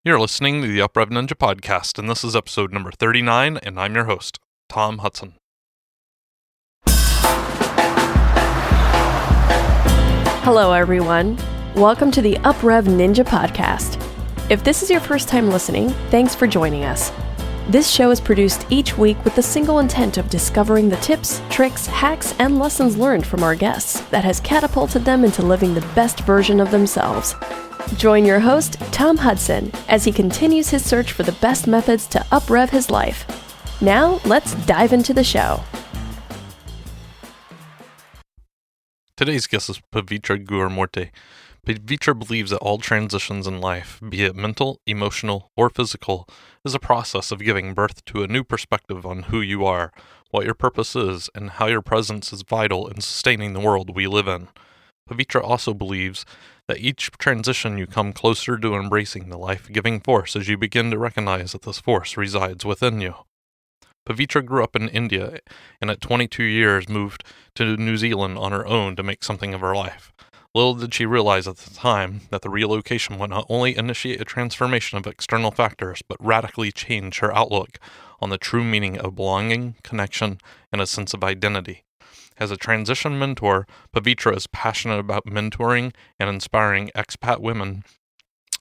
You're listening to the Uprev Ninja podcast, and this is episode number 39, and I'm your host, Tom Hudson. Hello, everyone. Welcome to the Uprev Ninja podcast. If this is your first time listening, thanks for joining us. This show is produced each week with the single intent of discovering the tips, tricks, hacks, and lessons learned from our guests that has catapulted them into living the best version of themselves. Join your host, Tom Hudson, as he continues his search for the best methods to uprev his life. Now, let's dive into the show. Today's guest is Pavitra Gurumurthi. Pavitra believes that all transitions in life, be it mental, emotional, or physical, is a process of giving birth to a new perspective on who you are, what your purpose is, and how your presence is vital in sustaining the world we live in. Pavitra also believes that each transition you come closer to embracing the life-giving force as you begin to recognize that this force resides within you. Pavitra grew up in India and at 22 years moved to New Zealand on her own to make something of her life. Little did she realize at the time that the relocation would not only initiate a transformation of external factors, but radically change her outlook on the true meaning of belonging, connection, and a sense of identity. As a transition mentor, Pavitra is passionate about mentoring and inspiring expat women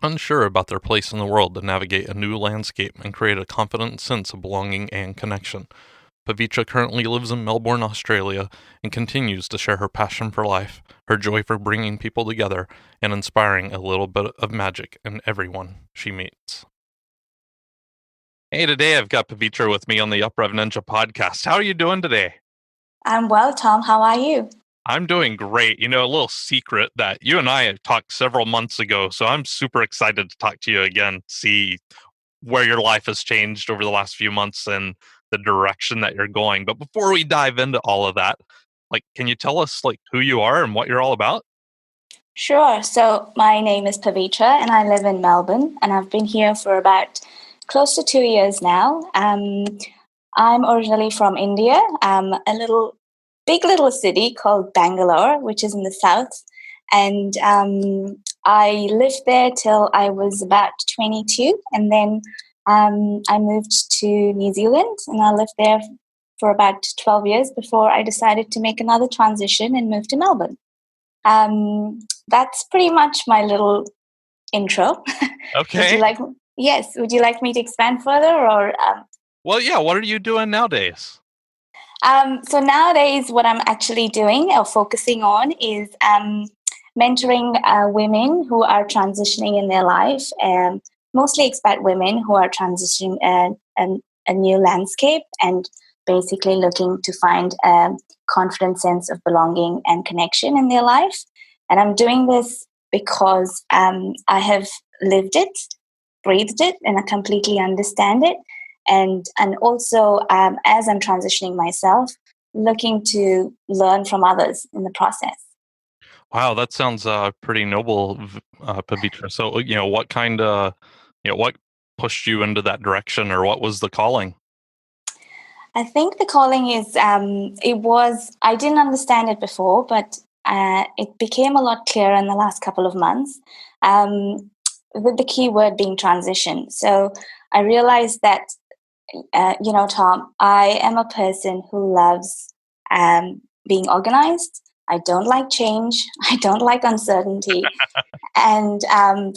unsure about their place in the world to navigate a new landscape and create a confident sense of belonging and connection. Pavitra currently lives in Melbourne, Australia, and continues to share her passion for life, her joy for bringing people together, and inspiring a little bit of magic in everyone she meets. Hey, today I've got Pavitra with me on the Uprev Ninja podcast. How are you doing today? I'm well, Tom. How are you? I'm doing great. You know, a little secret that you and I have talked several months ago, so I'm super excited to talk to you again, see where your life has changed over the last few months and the direction that you're going. But before we dive into all of that, can you tell us who you are and what you're all about? Sure. So my name is Pavitra and I live in Melbourne and I've been here for about close to 2 years now. I'm originally from India, big little city called Bangalore, which is in the south. And I lived there till I was about 22. And then I moved to New Zealand and I lived there for about 12 years before I decided to make another transition and move to Melbourne. That's pretty much my little intro. Okay. Would you like me to expand further or? Well, yeah. What are you doing nowadays? So nowadays, what I'm actually doing or focusing on is mentoring women who are transitioning in their life, mostly expat women who are transitioning a new landscape and basically looking to find a confident sense of belonging and connection in their life. And I'm doing this because I have lived it, breathed it, and I completely understand it. And also, as I'm transitioning myself, looking to learn from others in the process. Wow, that sounds pretty noble, Pavitra. So, what pushed you into that direction, or what was the calling? I think the calling is, I didn't understand it before, but it became a lot clearer in the last couple of months, with the key word being transition. So I realized that, Tom, I am a person who loves being organized. I don't like change. I don't like uncertainty. And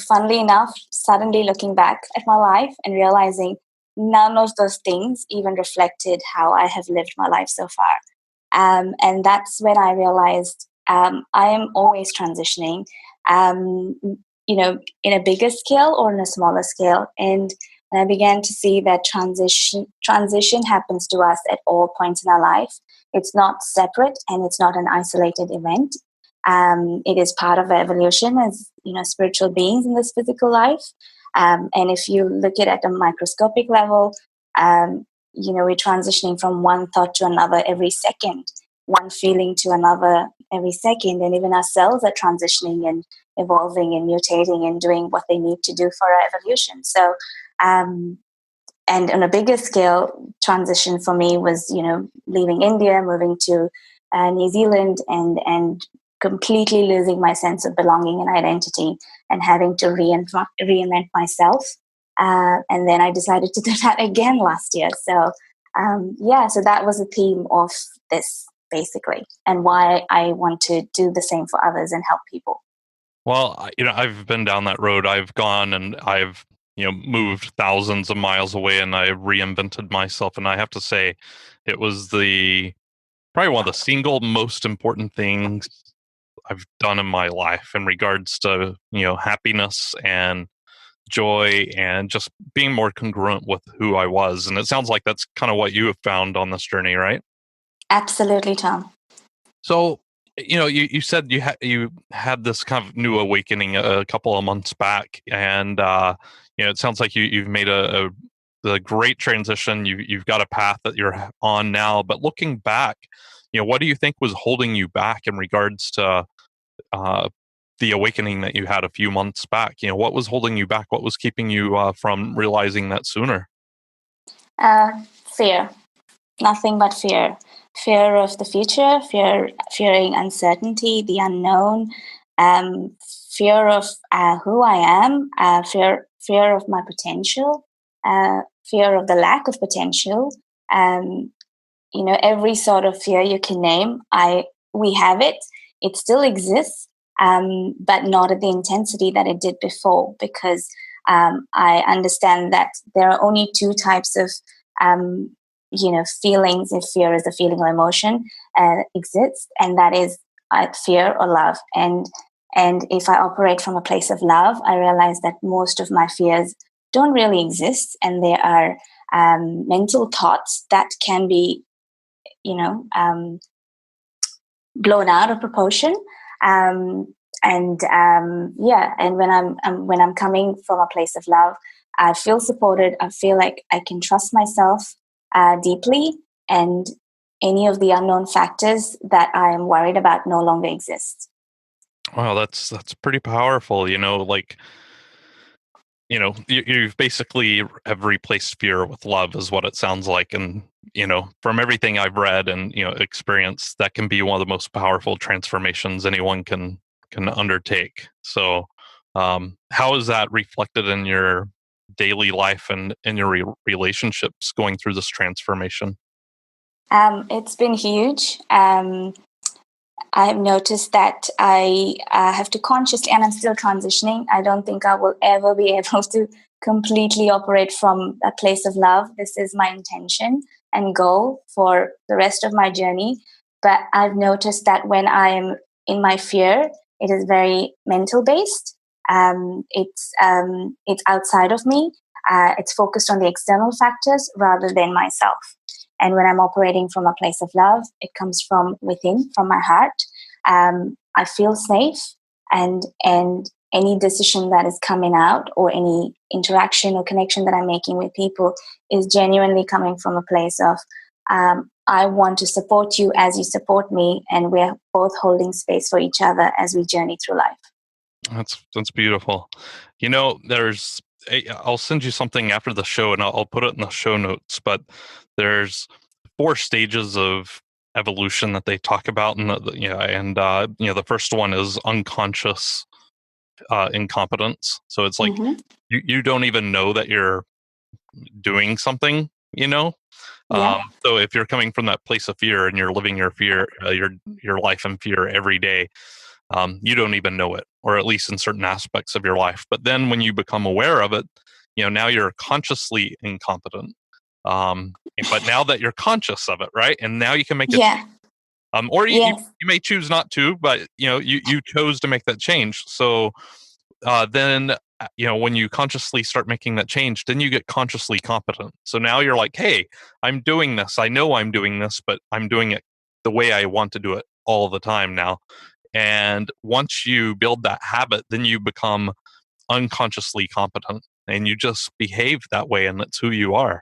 funnily enough, suddenly looking back at my life and realizing none of those things even reflected how I have lived my life so far. And that's when I realized I am always transitioning, in a bigger scale or in a smaller scale. And I began to see that transition happens to us at all points in our life. It's not separate and it's not an isolated event. It is part of our evolution as spiritual beings in this physical life. And if you look at a microscopic level, we're transitioning from one thought to another every second, one feeling to another every second, and even our cells are transitioning and evolving and mutating and doing what they need to do for our evolution. So, and on a bigger scale, transition for me was, leaving India, moving to New Zealand, and completely losing my sense of belonging and identity, and having to reinvent myself And then I decided to do that again last year. So so that was the theme of this basically, and why I want to do the same for others and help people. Well, I've been down that road. I've gone and I've, moved thousands of miles away, and I reinvented myself. And I have to say, it was probably one of the single most important things I've done in my life in regards to, happiness and joy and just being more congruent with who I was. And it sounds like that's kind of what you have found on this journey, right? Absolutely, Tom. So, you said you had this kind of new awakening a couple of months back, and it sounds like you've made a great transition. You've got a path that you're on now. But looking back, what do you think was holding you back in regards to the awakening that you had a few months back? What was holding you back? What was keeping you from realizing that sooner? Fear. Nothing but fear. Fear of the future, fearing uncertainty, the unknown, fear of who I am, fear of my potential, fear of the lack of potential. Every sort of fear you can name, we have it. It still exists, but not at the intensity that it did before, because I understand that there are only two types of feelings. If fear is a feeling or emotion exists, and that is fear or love. And if I operate from a place of love, I realize that most of my fears don't really exist, and they are mental thoughts that can be, blown out of proportion. And when I'm coming from a place of love, I feel supported. I feel like I can trust myself deeply, and any of the unknown factors that I am worried about no longer exist. Wow, that's pretty powerful. You've basically have replaced fear with love, is what it sounds like. And from everything I've read and experienced, that can be one of the most powerful transformations anyone can undertake. So, how is that reflected in your daily life and in your relationships going through this transformation? It's been huge. I've noticed that I have to consciously, and I'm still transitioning. I don't think I will ever be able to completely operate from a place of love. This is my intention and goal for the rest of my journey. But I've noticed that when I am in my fear, it is very mental based. It's outside of me. It's focused on the external factors rather than myself. And when I'm operating from a place of love, it comes from within, from my heart. I feel safe, and any decision that is coming out, or any interaction or connection that I'm making with people, is genuinely coming from a place of I want to support you as you support me, and we're both holding space for each other as we journey through life. That's beautiful. I'll send you something after the show, and I'll put it in the show notes. But there's 4 stages of evolution that they talk about, and the first one is unconscious incompetence. So it's like you don't even know that you're doing something. Yeah. So if you're coming from that place of fear and you're living your fear, your life in fear every day, you don't even know it, or at least in certain aspects of your life. But then when you become aware of it, now you're consciously incompetent. But now that you're conscious of it, right, and now you can make it. Yeah. Or Yes. you may choose not to, but you chose to make that change. So then when you consciously start making that change, then you get consciously competent. So now you're like, hey, I'm doing this. I know I'm doing this, but I'm doing it the way I want to do it all the time now. And once you build that habit, then you become unconsciously competent, and you just behave that way, and that's who you are.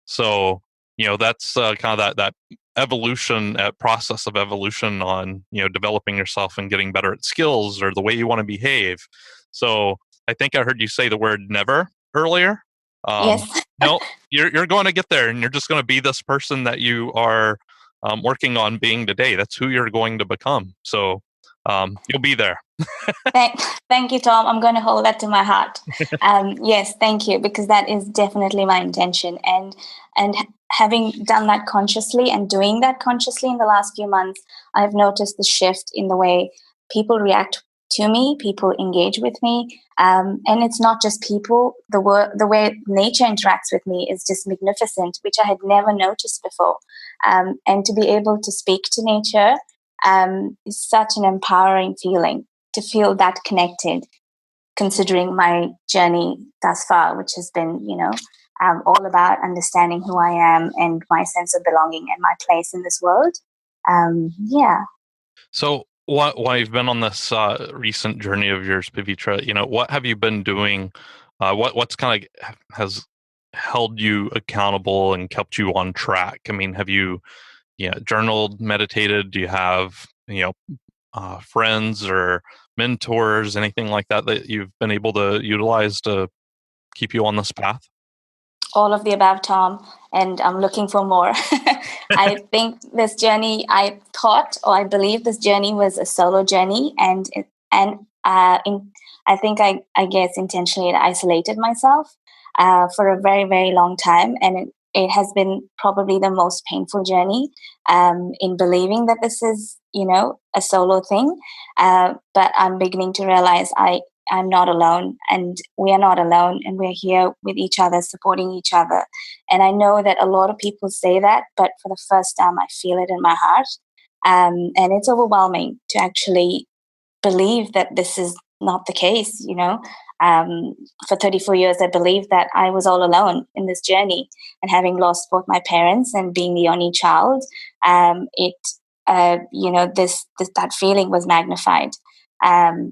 So, that's kind of that evolution, process of evolution on, developing yourself and getting better at skills or the way you want to behave. So I think I heard you say the word never earlier. Yes. No, you're going to get there, and you're just going to be this person that you are working on being today. That's who you're going to become. So you'll be there. Thank you, Tom. I'm going to hold that to my heart. Yes, thank you, because that is definitely my intention. And having done that consciously and doing that consciously in the last few months, I've noticed the shift in the way people react to me, people engage with me. And it's not just people. The way nature interacts with me is just magnificent, which I had never noticed before. And to be able to speak to nature is such an empowering feeling, to feel that connected, considering my journey thus far, which has been, all about understanding who I am and my sense of belonging and my place in this world. Yeah. So, while you've been on this recent journey of yours, Pavitra, what have you been doing? What's kind of has held you accountable and kept you on track? I mean, have you, journaled, meditated? Do you have, friends or mentors, anything like that you've been able to utilize to keep you on this path? All of the above, Tom, and I'm looking for more. I think this journey, I believe this journey was a solo journey, and I think I guess intentionally I isolated myself for a very, very long time, and it has been probably the most painful journey in believing that this is, a solo thing. But I'm beginning to realize I'm not alone, and we are not alone, and we're here with each other, supporting each other. And I know that a lot of people say that, but for the first time, I feel it in my heart. And it's overwhelming to actually believe that this is not the case, For 34 years, I believed that I was all alone in this journey, and having lost both my parents and being the only child, that feeling was magnified.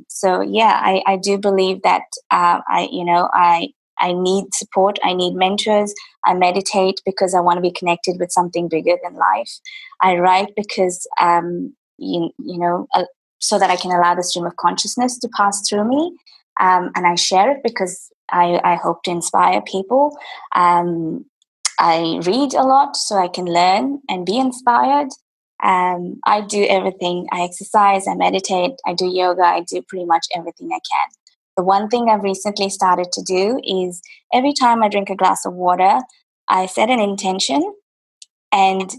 So yeah, I do believe that I need support. I need mentors. I meditate because I want to be connected with something bigger than life. I write because so that I can allow the stream of consciousness to pass through me. And I share it because I hope to inspire people. I read a lot so I can learn and be inspired. I do everything. I exercise, I meditate, I do yoga, I do pretty much everything I can. The one thing I've recently started to do is every time I drink a glass of water, I set an intention, and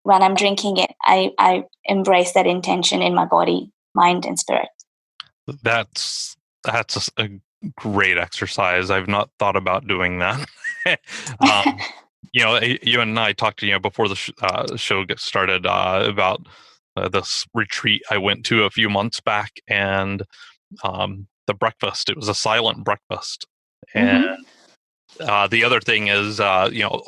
when I'm drinking it, I embrace that intention in my body, mind, and spirit. That's a great exercise. I've not thought about doing that. You and I talked before the show gets started about this retreat I went to a few months back, and the breakfast. It was a silent breakfast, and the other thing is,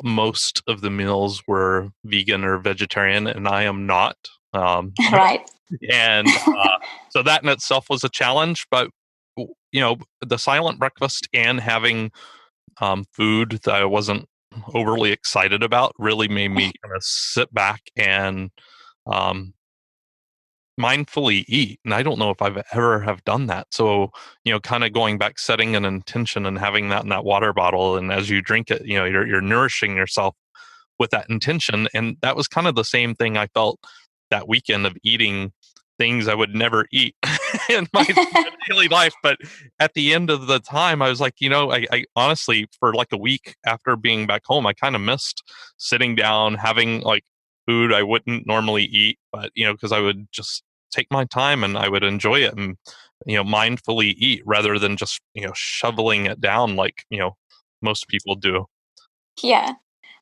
most of the meals were vegan or vegetarian, and I am not. Right. And so that in itself was a challenge, but the silent breakfast and having food that I wasn't overly excited about really made me kind of sit back and mindfully eat. And I don't know if I've ever have done that. So, kind of going back, setting an intention and having that in that water bottle. And as you drink it, you're nourishing yourself with that intention. And that was kind of the same thing I felt that weekend of eating things I would never eat in my daily life. But at the end of the time, I was like, I honestly, for like a week after being back home, I kind of missed sitting down, having like food I wouldn't normally eat, but, because I would just take my time and I would enjoy it and, mindfully eat rather than just, shoveling it down like, most people do. Yeah.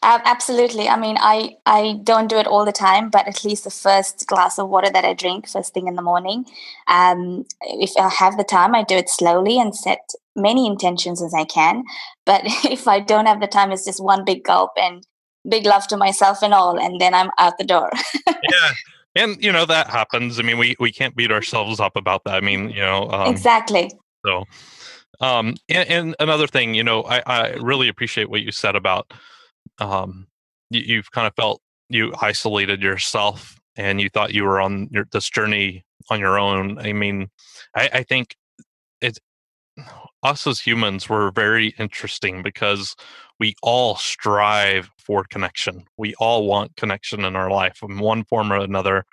Absolutely. I mean, I don't do it all the time, but at least the first glass of water that I drink first thing in the morning, if I have the time, I do it slowly and set many intentions as I can. But if I don't have the time, it's just one big gulp and big love to myself and all, and then I'm out the door. Yeah. And, that happens. I mean, we can't beat ourselves up about that. I mean, Exactly. So, and another thing, I really appreciate what you said about, you've kind of felt you isolated yourself and you thought you were on this journey on your own. I mean, I think it's us as humans, we're very interesting because we all strive for connection. We all want connection in our life in one form or another.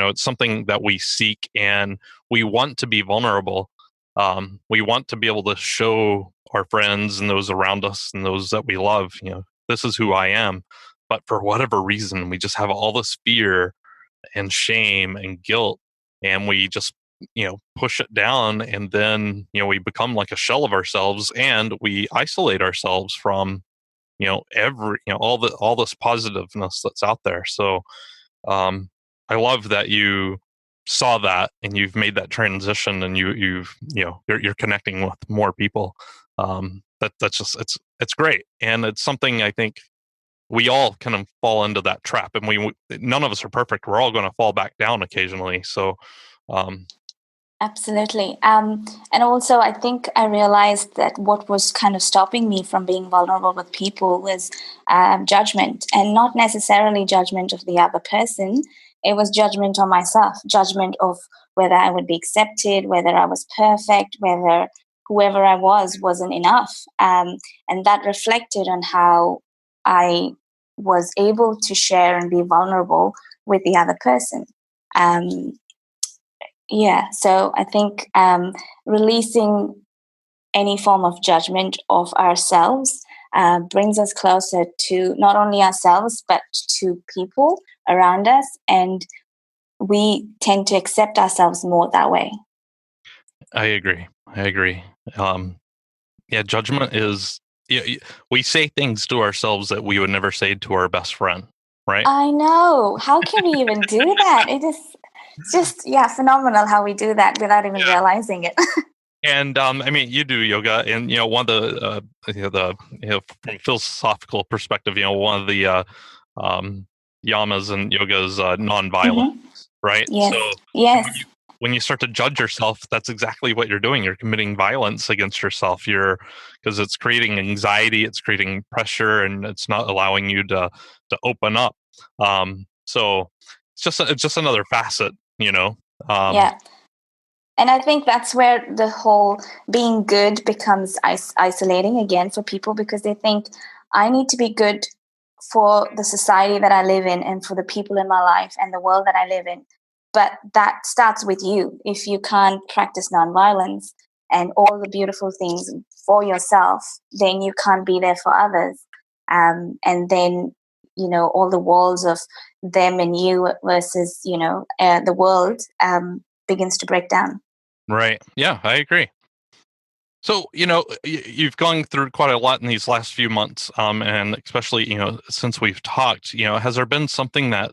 It's something that we seek, and we want to be vulnerable. We want to be able to show our friends and those around us and those that we love, this is who I am. But for whatever reason, we just have all this fear and shame and guilt, and we just push it down, and then we become like a shell of ourselves, and we isolate ourselves from every all this positiveness that's out there. So I love that you saw that and you've made that transition, and you're connecting with more people. That's just it's great, and it's something I think we all kind of fall into that trap, and none of us are perfect. We're all going to fall back down occasionally. So um, Absolutely. And also, I think I realized that what was kind of stopping me from being vulnerable with people was judgment, and not necessarily judgment of the other person. It was judgment on myself, judgment of whether I would be accepted, whether I was perfect, whether whoever I was wasn't enough. And that reflected on how I was able to share and be vulnerable with the other person. Um, yeah, so I think releasing any form of judgment of ourselves brings us closer to not only ourselves, but to people around us. And we tend to accept ourselves more that way. I agree. Um, yeah, judgment is, we say things to ourselves that we would never say to our best friend, right? I know. How can we even do that? It's just, yeah, phenomenal how we do that without even realizing it. And I mean, you do yoga, and one of from a philosophical perspective, one of the yamas in yoga is nonviolence, Hmm. right? Yes, So yes, when you start to judge yourself, that's exactly what you're doing. You're committing violence against yourself. Because it's creating anxiety, it's creating pressure, and it's not allowing you to open up. So it's just another facet, Um, yeah. And I think that's where the whole being good becomes isolating again for people, because they think I need to be good for the society that I live in and for the people in my life and the world that I live in. But that starts with you. If you can't practice nonviolence and all the beautiful things for yourself, then you can't be there for others. And then, all the walls of them and you versus, the world begins to break down. right. Yeah, I agree. So, you've gone through quite a lot in these last few months, and especially, since we've talked, has there been something that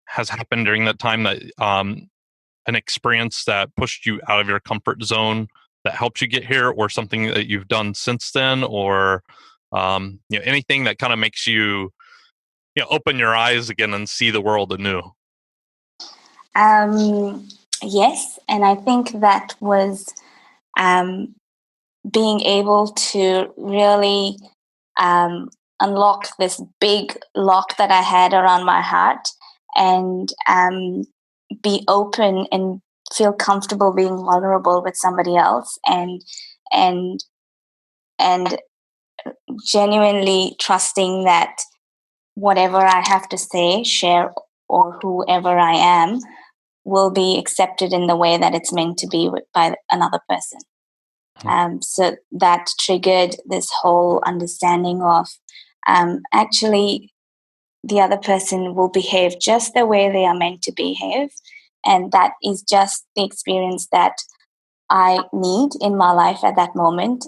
has happened during that time that, an experience that pushed you out of your comfort zone that helped you get here, or something that you've done since then, or, anything that kind of makes you, open your eyes again and see the world anew? Yes, and I think that was um, being able to really um, unlock this big lock that I had around my heart, and be open and feel comfortable being vulnerable with somebody else, and and genuinely trusting that whatever I have to say, share, or whoever I am will be accepted in the way that it's meant to be by another person. So that triggered this whole understanding of actually the other person will behave just the way they are meant to behave. And that is just the experience that I need in my life at that moment,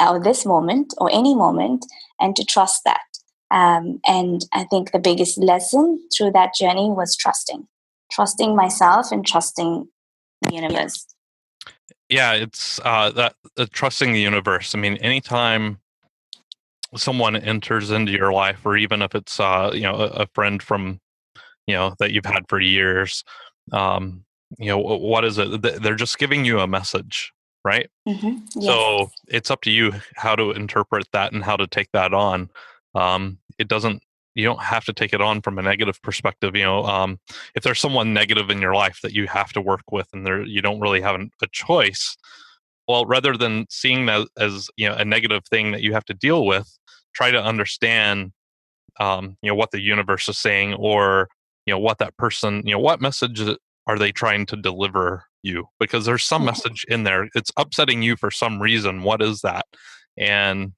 or this moment, or any moment, and to trust that. And I think the biggest lesson through that journey was trusting myself and trusting the universe. Yeah, it's that trusting the universe. I mean, anytime someone enters into your life, or even if it's a friend from that you've had for years, um, what is it? They're just giving you a message, right? Yes. So it's up to you how to interpret that and how to take that on. It doesn't. You don't have to take it on from a negative perspective. If there's someone negative in your life that you have to work with, and you don't really have a choice, well, rather than seeing that as a negative thing that you have to deal with, try to understand what the universe is saying, or what that person, what message are they trying to deliver you? Because there's some message in there. It's upsetting you for some reason. What is that? And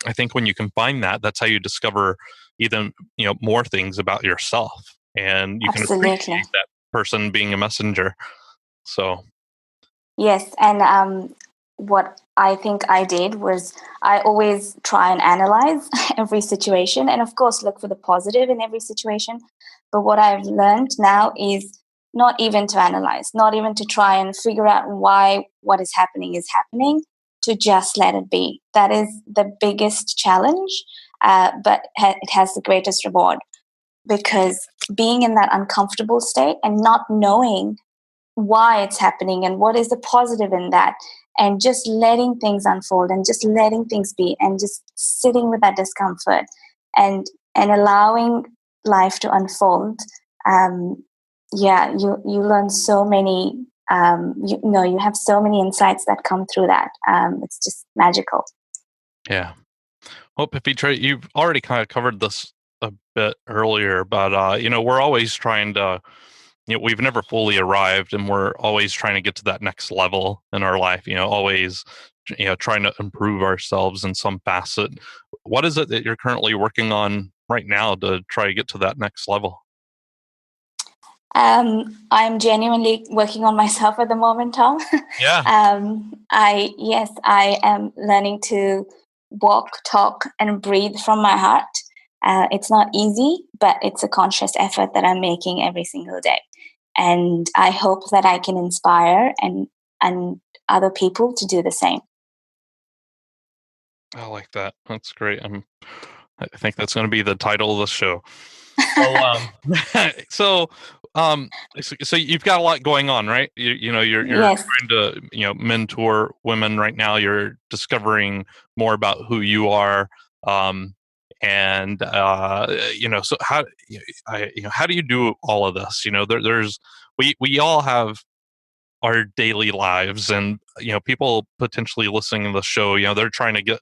I think when you can find that, that's how you discover even, more things about yourself, and you can Absolutely. appreciate that person being a messenger. So, Yes, and what I think I did was I always try and analyze every situation, and of course look for the positive in every situation. But what I've learned now is not even to analyze, not even to try and figure out why what is happening, to just let it be. That is the biggest challenge, but it has the greatest reward, because being in that uncomfortable state and not knowing why it's happening and what is the positive in that, and just letting things unfold and just letting things be and just sitting with that discomfort and allowing life to unfold. You learn so many, you have so many insights that come through that. It's just magical. yeah. Well, Pavitra, you've already kind of covered this a bit earlier, but we're always trying to, we've never fully arrived, and we're always trying to get to that next level in our life. Always, trying to improve ourselves in some facet. What is it that you're currently working on right now to try to get to that next level? I'm genuinely working on myself at the moment, Tom. Yeah. I am learning to walk, talk, and breathe from my heart. It's not easy, but it's a conscious effort that I'm making every single day, and I hope that I can inspire and other people to do the same. I like that. That's great. I think that's going to be the title of the show. Well, so, um, so you've got a lot going on, right? You're Yes. trying to, mentor women right now. You're discovering more about who you are, and so how do you do all of this? We all have our daily lives, and people potentially listening to the show, they're trying to get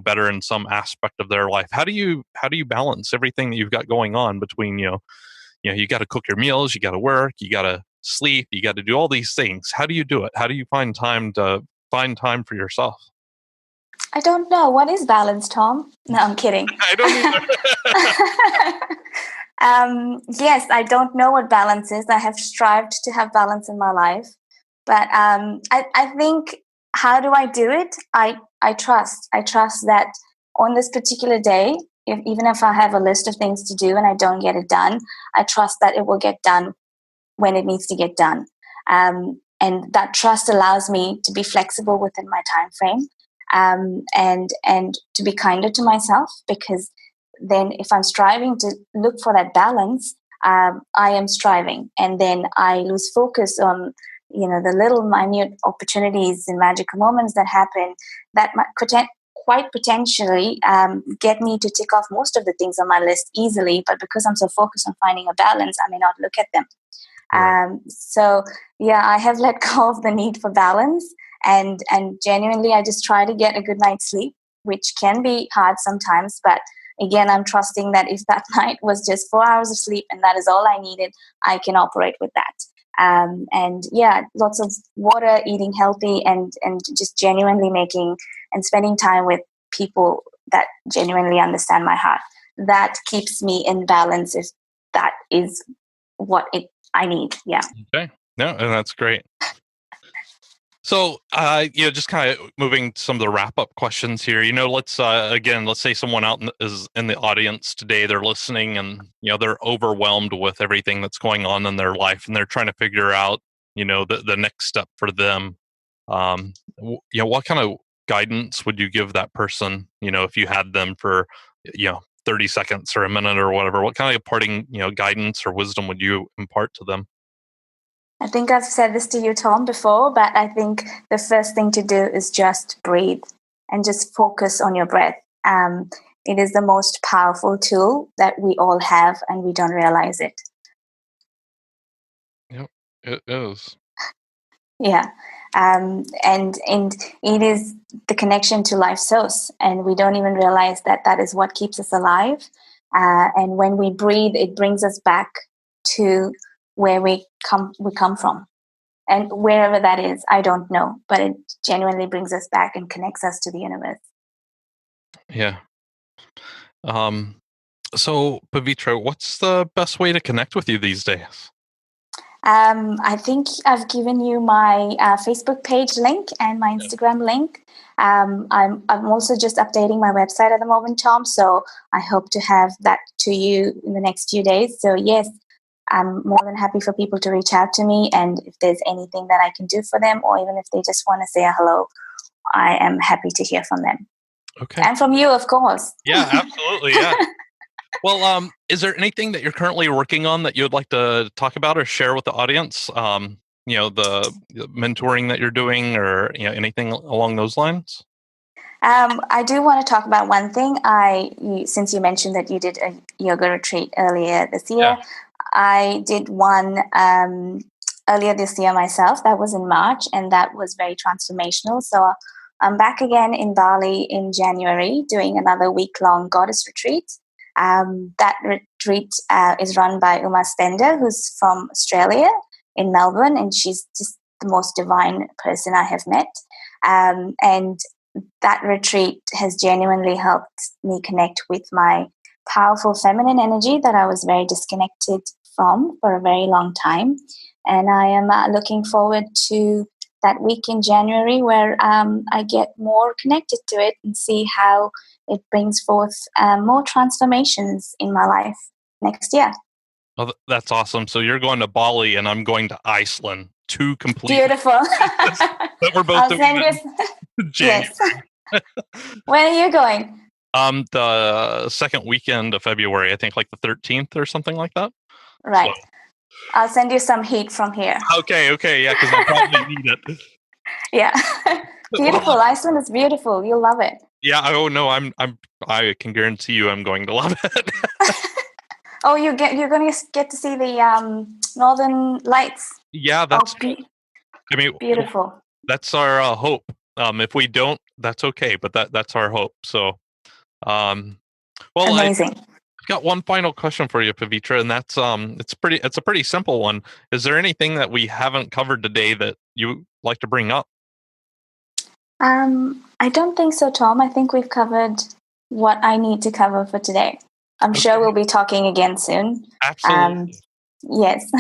better in some aspect of their life. How do you balance everything that you've got going on between you got to cook your meals, you got to work, you got to sleep, you got to do all these things? How do you do it? How do you find time for yourself? I don't know. What is balance, Tom? No, I'm kidding. I don't either. Yes, I don't know what balance is. I have strived to have balance in my life. But I think, how do I do it? I trust. I trust that on this particular day, even if I have a list of things to do and I don't get it done, I trust that it will get done when it needs to get done. And that trust allows me to be flexible within my time frame, and to be kinder to myself, because then if I'm striving to look for that balance, I am striving, and then I lose focus on the little minute opportunities and magical moments that happen that might quite potentially get me to tick off most of the things on my list easily, but because I'm so focused on finding a balance, I may not look at them. Right. So yeah, I have let go of the need for balance, and genuinely I just try to get a good night's sleep, which can be hard sometimes, but again, I'm trusting that if that night was just 4 hours of sleep and that is all I needed, I can operate with that. And yeah, lots of water, eating healthy, and just genuinely making and spending time with people that genuinely understand my heart. That keeps me in balance, if that is what I need. Yeah. Okay. No, and that's great. So, just kind of moving to some of the wrap-up questions here. Let's say someone is in the audience today. They're listening, and they're overwhelmed with everything that's going on in their life, and they're trying to figure out, the next step for them. What kind of guidance would you give that person? If you had them for, 30 seconds or a minute or whatever. What kind of parting, guidance or wisdom would you impart to them? I think I've said this to you, Tom, before, but I think the first thing to do is just breathe and just focus on your breath. It is the most powerful tool that we all have, and we don't realize it. Yep, it is. Yeah. And it is the connection to life source, and we don't even realize that that is what keeps us alive. And when we breathe, it brings us back to where we come from. And wherever that is, I don't know, but it genuinely brings us back and connects us to the universe. Yeah. So, Pavitra, what's the best way to connect with you these days? I think I've given you my Facebook page link and my Instagram link. I'm also just updating my website at the moment, Tom, so I hope to have that to you in the next few days. So yes, I'm more than happy for people to reach out to me, and if there's anything that I can do for them, or even if they just want to say a hello, I am happy to hear from them. Okay. And from you, of course. Yeah, absolutely. Yeah. Well, is there anything that you're currently working on that you would like to talk about or share with the audience? The mentoring that you're doing, or anything along those lines? I do want to talk about one thing. Since you mentioned that you did a yoga retreat earlier this year, I did one earlier this year myself. That was in March, and that was very transformational. So I'm back again in Bali in January doing another week-long goddess retreat. That retreat is run by Uma Spender, who's from Australia in Melbourne, and she's just the most divine person I have met. And that retreat has genuinely helped me connect with my powerful feminine energy that I was very disconnected from for a very long time. And I am looking forward to that week in January where I get more connected to it and see how it brings forth more transformations in my life next year. Oh, that's awesome. So you're going to Bali and I'm going to Iceland. Two complete. Beautiful. But we're both doing it in January. Yes. When are you going? The second weekend of February, I think like the 13th or something like that. Right. So. I'll send you some heat from here. Okay, yeah, because I'll probably need it. Yeah. Beautiful. Iceland is beautiful. You'll love it. Yeah, oh no, I can guarantee you I'm going to love it. Oh, you're going to get to see the northern lights. Yeah, that's beautiful. That's our hope. If we don't, that's okay, but that's our hope. So amazing. I've got one final question for you, Pavitra, and that's it's a pretty simple one. Is there anything that we haven't covered today that you like to bring up? I don't think so, Tom. I think we've covered what I need to cover for today. I'm sure we'll be talking again soon. Absolutely. Yes.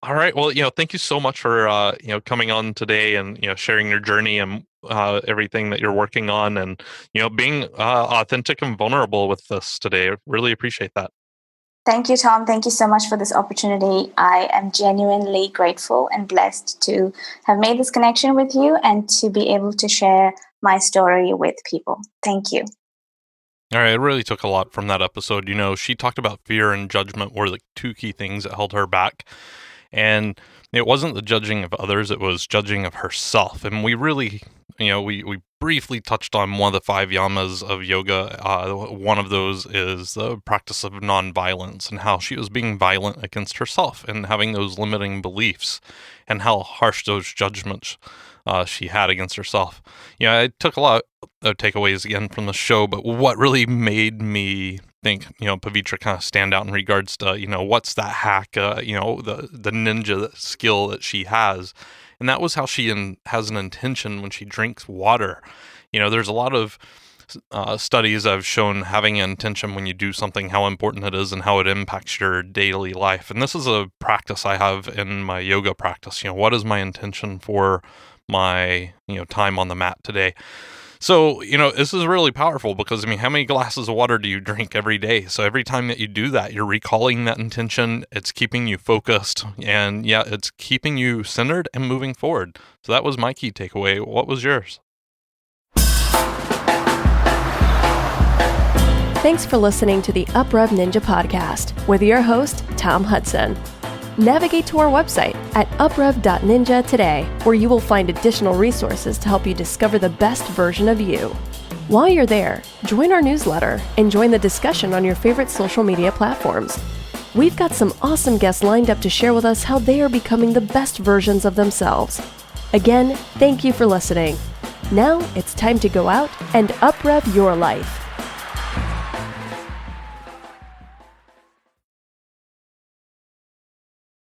All right. Well, thank you so much for coming on today and sharing your journey and everything that you're working on, and being authentic and vulnerable with us today. I really appreciate that. Thank you, Tom. Thank you so much for this opportunity. I am genuinely grateful and blessed to have made this connection with you and to be able to share my story with people. Thank you. All right, I really took a lot from that episode. She talked about fear and judgment were the two key things that held her back. And it wasn't the judging of others, it was judging of herself. And we really, we briefly touched on one of the 5 yamas of yoga. One of those is the practice of nonviolence, and how she was being violent against herself and having those limiting beliefs, and how harsh those judgments she had against herself. I took a lot of takeaways again from the show, but what really made me think, Pavitra kind of stand out in regards to, what's that hack, the ninja skill that she has. And that was how she has an intention when she drinks water. There's a lot of studies that have shown having an intention when you do something, how important it is and how it impacts your daily life. And this is a practice I have in my yoga practice. What is my intention for my, time on the mat today? So, this is really powerful because, how many glasses of water do you drink every day? So every time that you do that, you're recalling that intention. It's keeping you focused, and it's keeping you centered and moving forward. So that was my key takeaway. What was yours? Thanks for listening to the UpRev Ninja podcast with your host, Tom Hudson. Navigate to our website at uprev.ninja today, where you will find additional resources to help you discover the best version of you. While you're there, join our newsletter and join the discussion on your favorite social media platforms. We've got some awesome guests lined up to share with us how they are becoming the best versions of themselves. Again, thank you for listening. Now it's time to go out and uprev your life.